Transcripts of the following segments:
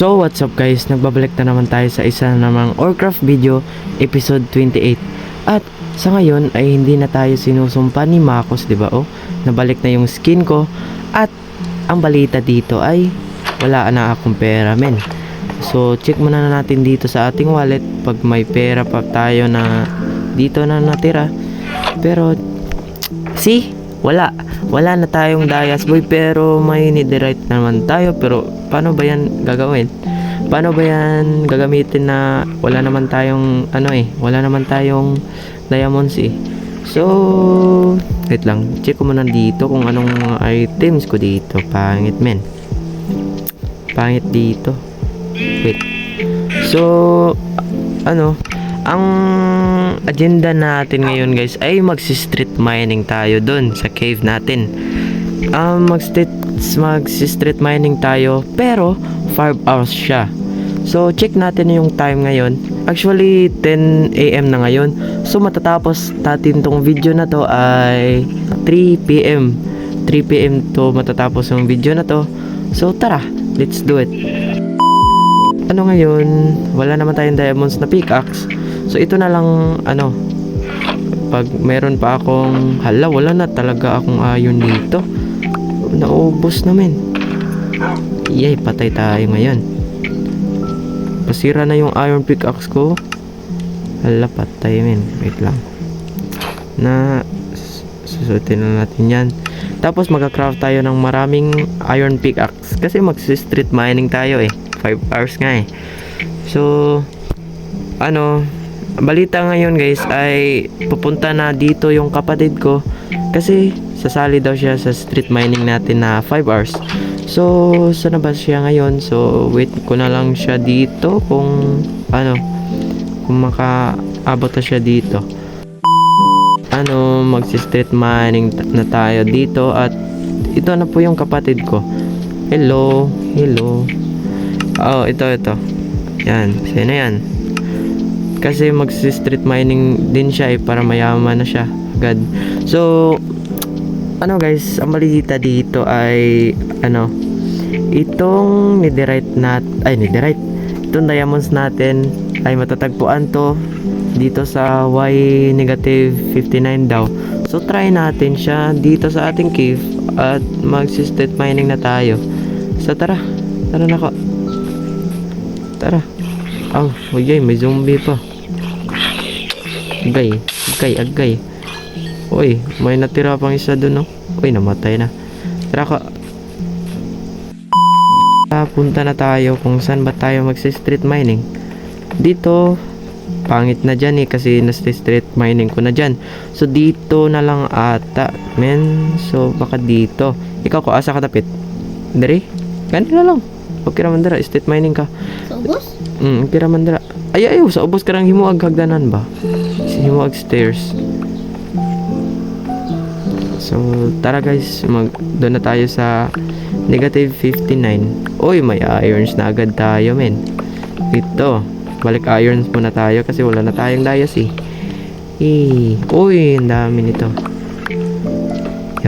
So what's up guys, nagbabalik na naman tayo sa isa namang Warcraft video episode 28. At sa ngayon ay hindi na tayo sinusumpa ni Makos, diba? Oh, nabalik na yung skin ko. At ang balita dito ay wala na akong pera, men. So check muna na natin dito sa ating wallet pag may pera pa tayo na dito na natira. Pero wala na tayong Dayas boy, pero may netherite naman tayo. Pero paano ba yan gagawin? Paano ba yan gagamitin na wala naman tayong wala naman tayong diamonds eh. So wait lang, check ko muna dito kung anong mga items ko dito. Pangit men, pangit dito. Wait, so ang agenda natin ngayon guys ay magsi-street mining tayo dun sa cave natin. Mag-street mining tayo, pero 5 hours siya. So check natin yung time ngayon. Actually 10 AM na ngayon. So matatapos natin tong video na to ay 3 PM. 3 PM to matatapos yung video na to. So tara, let's do it. Ngayon, wala naman tayong diamonds na pickaxe. So ito na lang pag meron pa akong wala na talaga akong iron dito. Naubos namin. Yay, patay tayo ngayon. Pasira na yung iron pickaxe ko. Patay men. Wait lang. Susutin na natin yan. Tapos magka-craft tayo ng maraming iron pickaxe. Kasi mag-street mining tayo eh. 5 hours nga eh. So balita ngayon guys ay pupunta na dito yung kapatid ko kasi sasali daw siya sa street mining natin na 5 hours. So saan na ba siya ngayon? So wait ko na lang siya dito kung makaabot na siya dito. Magsi-street mining na tayo dito. At ito na po yung kapatid ko. Hello. Oh, ito. Yan, sino yan? Kasi magsi-street mining din siya para mayaman na siya agad. So guys, ang balita dito ay itong netherite itong diamonds natin ay matatagpuan to dito sa Y-59 daw. So try natin siya dito sa ating cave at magsi-street mining na tayo. So tara na ko. Tara. May zombie pa. Agay. Uy, may natira pang isa dun, no? Uy, namatay na. Tara ka. Punta na tayo kung saan ba tayo magsi-street mining. Dito, pangit na dyan eh, kasi nasa-street mining ko na dyan. So, dito na lang ata, men. So, baka dito. Ikaw ko, asa ka tapit? Dari? Ganito na lang. Okay raman dira, street mining ka. Sa ubos? Okay raman dira. Ayaw, sa ubos ka lang himuag hagdanan ba? Himuag stairs. So, tara guys, doon na tayo sa -59. Uy, may irons na agad tayo, men. Ito, balik irons muna tayo kasi wala na tayong Dayas eh. Uy, ang dami nito.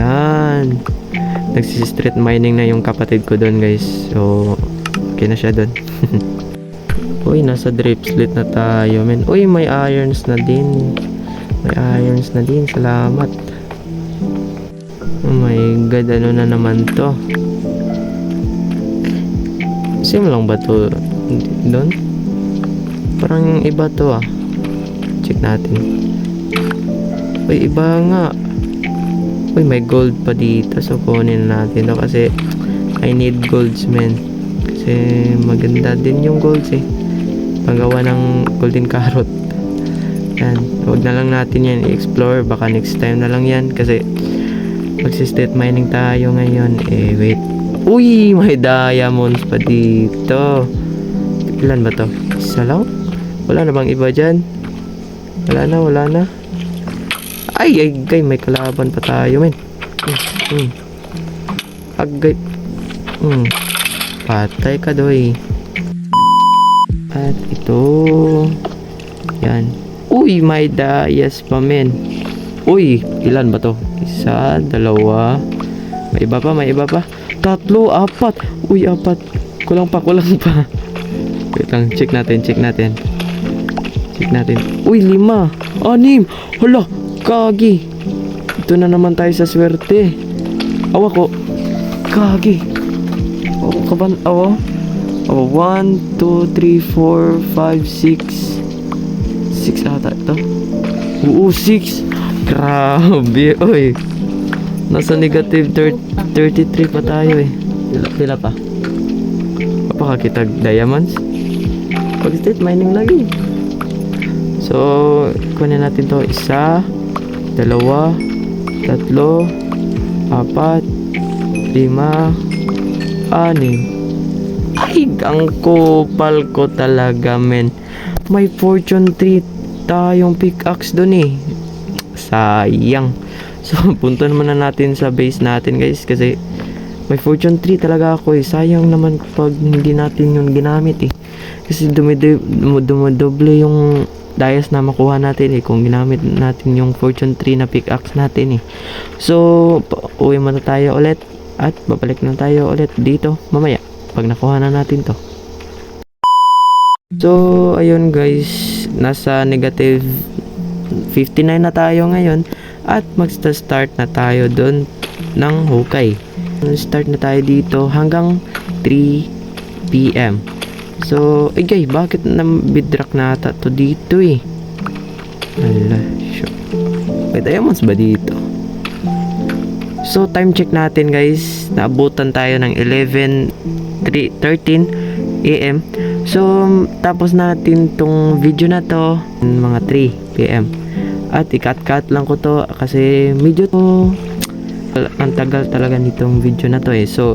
Yan. Nagsi-street mining na yung kapatid ko doon guys. So okay na siya doon. Uy, nasa drip slit na tayo men. Uy, may irons na din. Salamat. Oh my god, na naman to? Same lang ba to doon? Parang iba to ah. Check natin. Uy, iba nga. Uy, may gold pa dito. So kunin natin to kasi I need golds men. Kasi maganda din yung golds eh. Panggawa ng golden carrot. Yan. Huwag na lang natin yan i-explore. Baka next time na lang yan. Kasi magsi-street mining tayo ngayon. Wait. Uy, may diamonds pa dito. Ilan ba to? Isa lang? Wala na bang iba dyan? Wala na. Ay, may kalaban pa tayo, men. Agay. Patay ka, doy. At ito. Yan. Uy, may Dayas pa, men. Uy, ilan ba to? Isa, dalawa. May iba pa. 3, 4. Uy, 4. Kulang pa. Wait lang, check natin. Check natin. Uy, 5. 6. Hala, kagi. Ito na naman tayo sa swerte. Awa ko. Kagi. Awa ka ba? Awa? Awa, 1, 2, 3, 4, 5, 6. 6 ata ito. Oo, 6. Grabe, oy. Nasa negative 33 pa tayo eh. Pila pa? Papakakita diamonds? Pag-street mining lagi. So, kunin natin to. 1, 2, 3, 4, 5, 6. Ay, ang kupal ko talaga, men. May fortune 3 tayong pickaxe dun eh. Sayang. So, punta naman na natin sa base natin, guys. Kasi, may fortune 3 talaga ako eh. Sayang naman pag hindi natin yung ginamit eh. Kasi dumidoble yung dias na makuha natin eh. Kung ginamit natin yung fortune 3 na pickaxe natin eh. So, uwi muna tayo ulit. At babalik na tayo ulit dito mamaya. Pag nakuha na natin to. So, ayun guys. Nasa negative 59 na tayo ngayon. At magsta-start na tayo doon ng hukay. Start na tayo dito hanggang 3 PM. So, guys, bakit bidrak na ata to dito eh? Ala, sure. May diamonds ba dito? So, time check natin guys. Naabutan tayo ng 13 AM. So, tapos natin tong video na to mga 3 PM. At i-cut lang ko to kasi medyo to ang tagal talaga nitong video na to eh. So,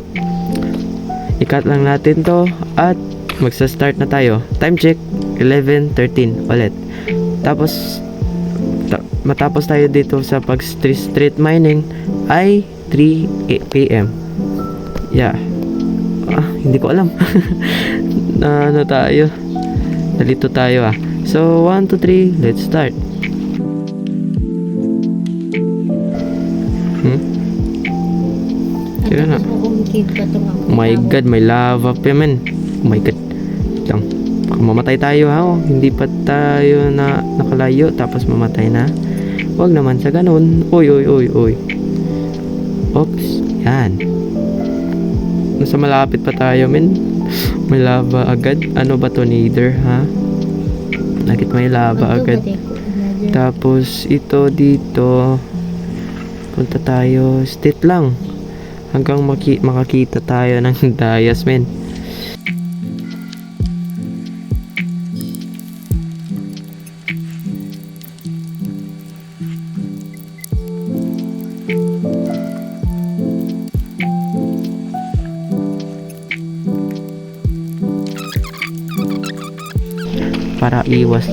i-cut lang natin to at magsa-start na tayo. Time check 11:13 ulit. Tapos matapos tayo dito sa pag street mining ay 3 PM. Yeah. Hindi ko alam. Ano tayo? Nalito tayo ah. So, 1, 2, 3, let's start. Sira na. Oh my god, may lava pa man. Oh my god. Lang. Baka mamatay tayo ha. Hindi pa tayo na nakalayo tapos mamatay na. Huwag naman sa ganun. Oy. Oops. Yan. Nasa malapit pa tayo men. May lava agad. Ano ba to, nether ha? Nakit may lava agad. Tapos ito dito. Punta tayo. State lang. Hanggang makakita tayo ng dias, men. Para iwas.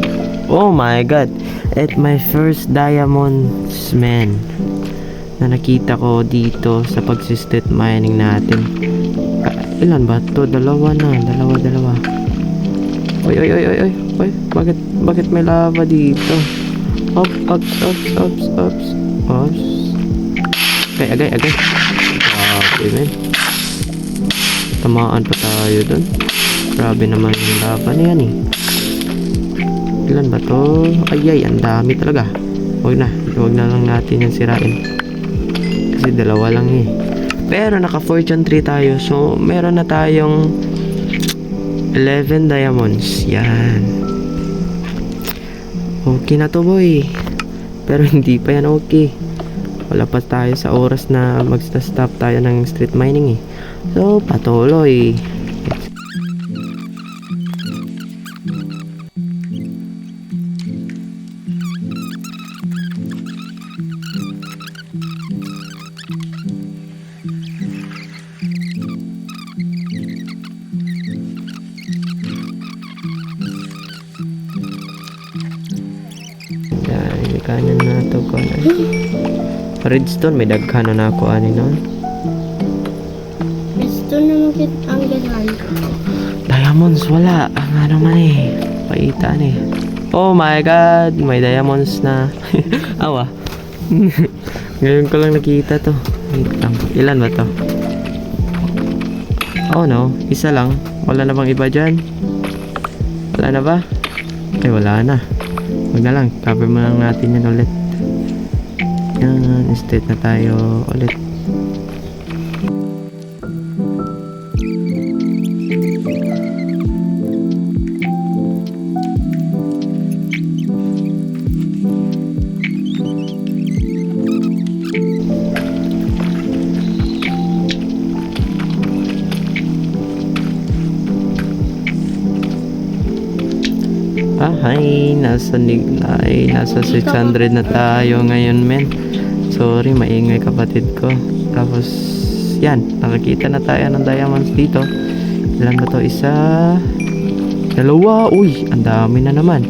Oh my god. At my first diamonds, man. Na nakita ko dito sa pag-street mining natin. Ilan ba to? Dalawa na. Dalawa. Oy. Bakit may lava dito? Ops. Agay. Okay, man. Tamaan pa tayo dun. Grabe naman yung lava na yan eh. Ilan ba to? Ay, ang dami talaga. Huwag na lang natin yung sirain. Kasi dalawa lang eh. Pero naka fortune 3 tayo. So meron na tayong 11 diamonds. Yan. Okay na to boy. Pero hindi pa yan okay. Wala pa tayo sa oras na magsta-stop tayo ng street mining eh. So patuloy. Kanan na to ko na. Redstone may daghan na ako ani no. Redstone naman kit ang ganan. Diamonds wala. Ang ano man eh. Paitan eh. Oh my god, may diamonds na. Awa. Ngayon ko lang nakita to. Wait lang. Ilan ba to? Oh no, isa lang. Wala na bang iba dyan? Wala na ba? Ay, wala na. Huwag na lang. Cover mo lang natin yan ulit. Yan. Straight na tayo ulit. Ay, nasa 600 na tayo ngayon, men. Sorry, maingay kapatid ko. Tapos, yan, nakakita na tayo ng diamonds dito. Ilan ba to? Isa, dalawa, uy, ang dami na naman.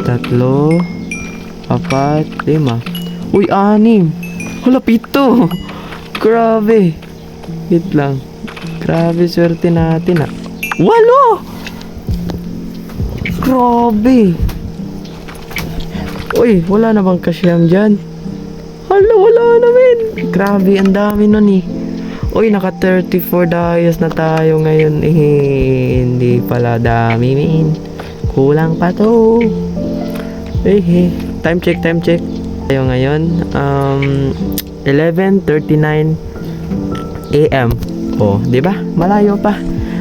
3, 4, 5, uy, 6. Hala, 7. Grabe. Wait lang. Grabe, swerte natin, 8. Grabe. Uy, wala na bang kasyam dyan? Hala, wala na, men. Grabe, ang dami nun eh. Uy, naka 34 dayas na tayo ngayon eh. Hindi pala dami, men. Kulang pa to. Eh. Time check. Tayo ngayon, 11:39 AM. Oh, 'di ba? Malayo pa.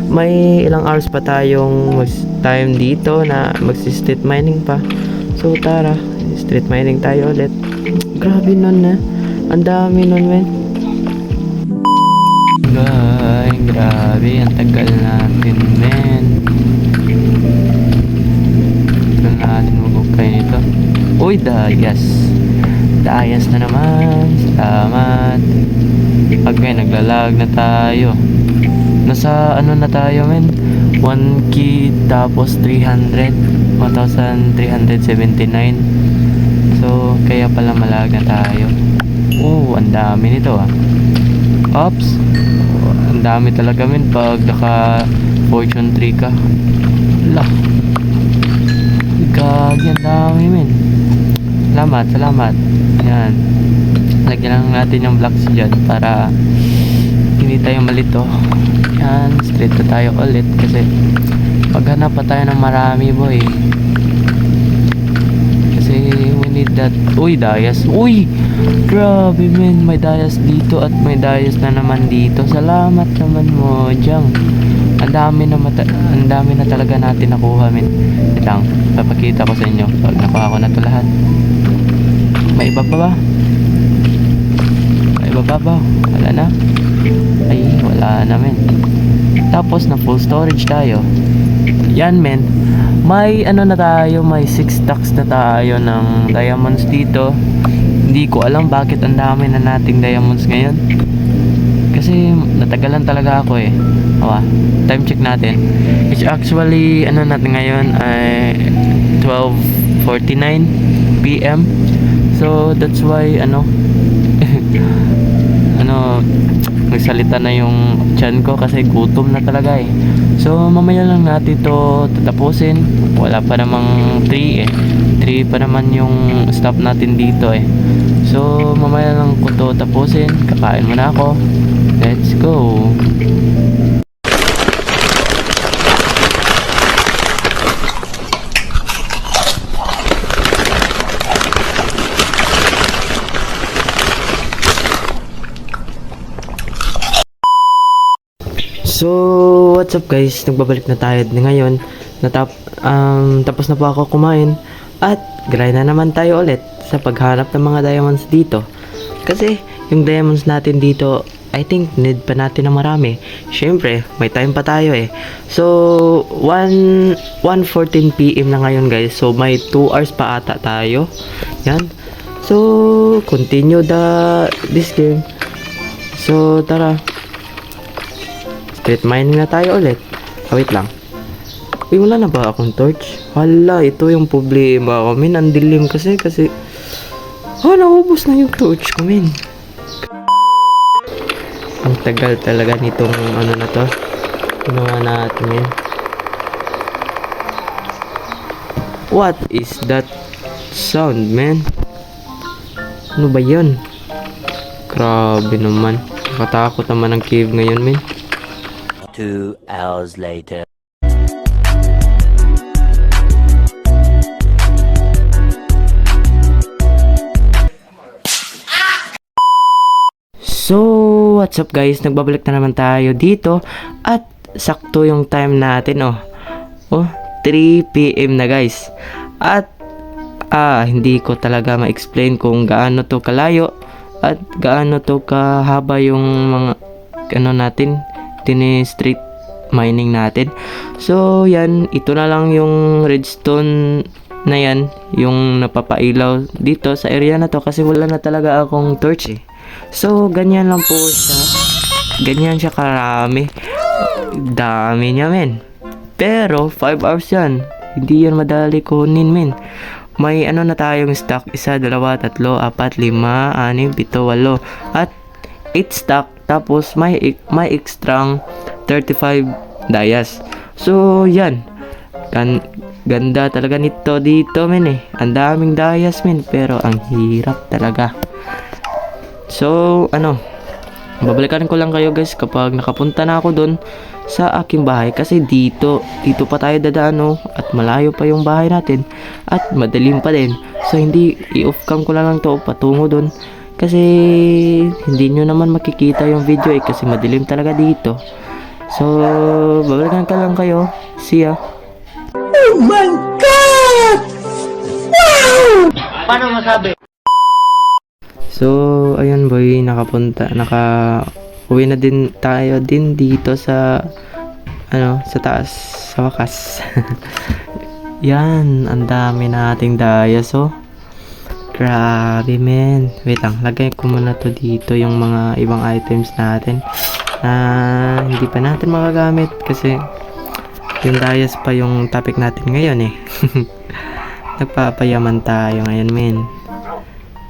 May ilang hours pa tayong time dito na magsi-street mining pa. So tara, street mining tayo ulit. Grabe nun na. Ang dami nun, men. Guys, grabe. Ang tagal natin, men. Tagal natin mag-upay nito. Uy, dayas. Dayas na naman. Salamat. Okay, naglalag na tayo. Nasa ano na tayo, men? 1k tapos 300. 1,379. So, kaya pala malaga tayo. Ang dami nito Ops. Ang dami talaga, men, pag naka fortune 3 ka. Lah. Gagi, ang dami, men. Salamat. Yan. Lagyan lang natin yung blocks dyan para hindi tayo malito. Yan, straight na tayo ulit kasi maghanap pa tayo ng marami, boy. Kasi we need that. Uy, dayas. Uy, grabe, men. May dayas dito at may dayas na naman dito. Salamat naman mo, Jang. Ang dami na talaga natin nakuha, men. Ito lang, papakita ko sa inyo pag nakuha ko na to lahat. May iba pa ba? Wala na? Ay, wala na, men. Tapos na full storage tayo. Yan, men. May ano na tayo, may 6 stacks na tayo ng diamonds dito. Hindi ko alam bakit ang dami na nating diamonds ngayon. Kasi natagalan talaga ako eh. Time check natin. It's actually ano natin ngayon ay 12:49 PM. So that's why nagsalita na yung tiyan ko kasi gutom na talaga eh. So mamaya lang natin to tatapusin. Wala pa namang 3 eh. 3 pa naman yung stop natin dito eh. So mamaya lang ko to tapusin. Kakain muna ako. Let's go. So, what's up guys? Nagbabalik na tayo ngayon. Tapos na po ako kumain. At grind na naman tayo ulit sa paghanap ng mga diamonds dito. Kasi yung diamonds natin dito, I think need pa natin na marami. Syempre, may time pa tayo eh. So, 1:14 PM na ngayon guys. So, may 2 hours pa ata tayo. Yan. So, continue this game. So, tara. Street mining na tayo ulit. Wait lang. Uy, wala na ba akong torch? Hala, ito yung problema ko, min. Ang dilim kasi. Naubos na yung torch ko, min. Ang tagal talaga nitong ano na to. Ginawa natin yan. What is that sound, man? Ano ba yun? Grabe naman. Nakatakot naman ang cave ngayon, min. 2 hours later. So, what's up guys? Nagbabalik na naman tayo dito at sakto yung time natin Oh, 3 PM na guys. At hindi ko talaga ma-explain kung gaano to kalayo at gaano to kahaba yung mga natin, street mining natin. So, yan, ito na lang yung redstone na yan, yung napapailaw dito sa area na to kasi wala na talaga akong torch So, ganyan lang po siya. Ganyan siya karami. Dami niya, men. Pero, 5 hours yan. Hindi yan madali kunin, men. May na tayong stock. 1, 2, 3, 4, 5, 6, 7, 8. At 8 stock. Tapos, may extrang 35 dayas. So, yan. Ganda talaga nito dito, men Ang daming dayas, men. Pero, ang hirap talaga. So, babalikan ko lang kayo guys kapag nakapunta na ako doon sa aking bahay kasi dito pa tayo dadaan at malayo pa yung bahay natin at madilim pa din. So, hindi i-off cam ko lang to patungo doon kasi hindi nyo naman makikita yung video kasi madilim talaga dito. So, babalikan ka lang kayo. See ya. Oh my God! Wow! Paano masabi? So, ayun boy, uwi na din tayo din dito sa sa taas, sa wakas. Yan, ang dami nating dayas Grabe, men. Wait lang, lagay ko muna to dito yung mga ibang items natin na hindi pa natin magagamit kasi yung dayas pa yung topic natin ngayon Nagpapayaman tayo ngayon, men.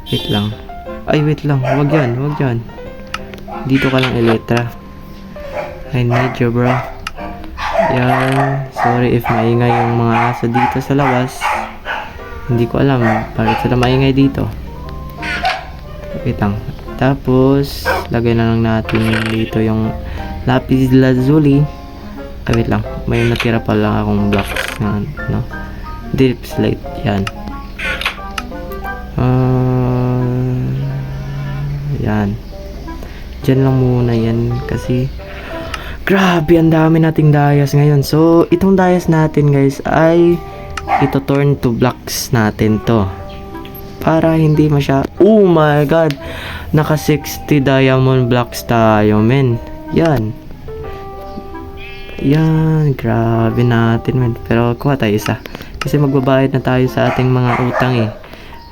Wait lang. Ay, wait lang. Wag yan. Dito ka lang, Elytra. I need you, bro. Yan. Sorry if maingay yung mga aso dito sa labas. Hindi ko alam bakit sila maingay dito. Wait lang. Tapos, lagay na lang natin dito yung lapis lazuli. Ay, wait lang. May natira pa lang akong blocks na, deep slate. Yan. Yan. Diyan lang muna yan kasi grabe ang dami nating dayas ngayon. So, itong dayas natin guys ay ito turn to blocks natin to. Para hindi oh my god. Naka 60 diamond blocks tayo, men. Yan. Yan. Grabe natin, men. Pero kuha tayo isa. Kasi magbabayad na tayo sa ating mga utang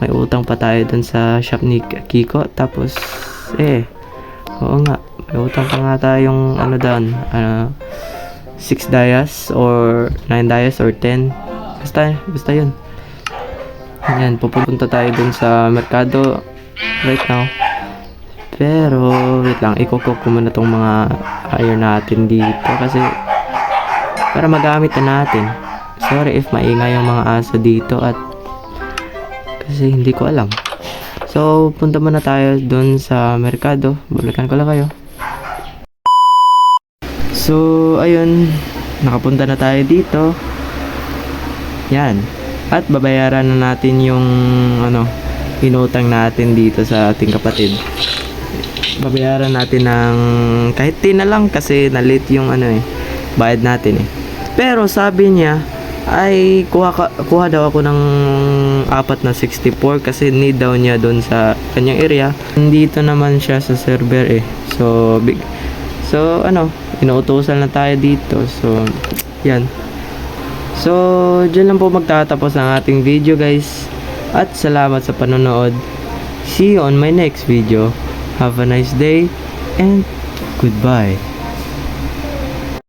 May utang pa tayo dun sa shop ni Kiko. Tapos, oo nga. May utang pa nga tayong doon. 6 dayas or 9 dayas or 10. Basta yun. Ayan, pupunta tayo dun sa merkado right now. Pero, wait lang. Ikukok ko muna tong mga iron natin dito. Kasi, para magamit na natin. Sorry if maingay yung mga aso dito at kasi hindi ko alam. So, punta muna tayo dun sa merkado. Balikan ko lang kayo. So, ayun. Nakapunta na tayo dito. Yan. At babayaran na natin yung inutang natin dito sa ating kapatid. Babayaran natin ng kahit 10 na lang kasi na-late yung bayad natin Pero sabi niya ay kuha daw ako ng 4 na 64 kasi need daw niya doon sa kanyang area. Dito naman siya sa server So inuutusan na tayo dito. So yan. So dyan lang po magtatapos ang ating video guys. At salamat sa panonood. See you on my next video. Have a nice day and goodbye.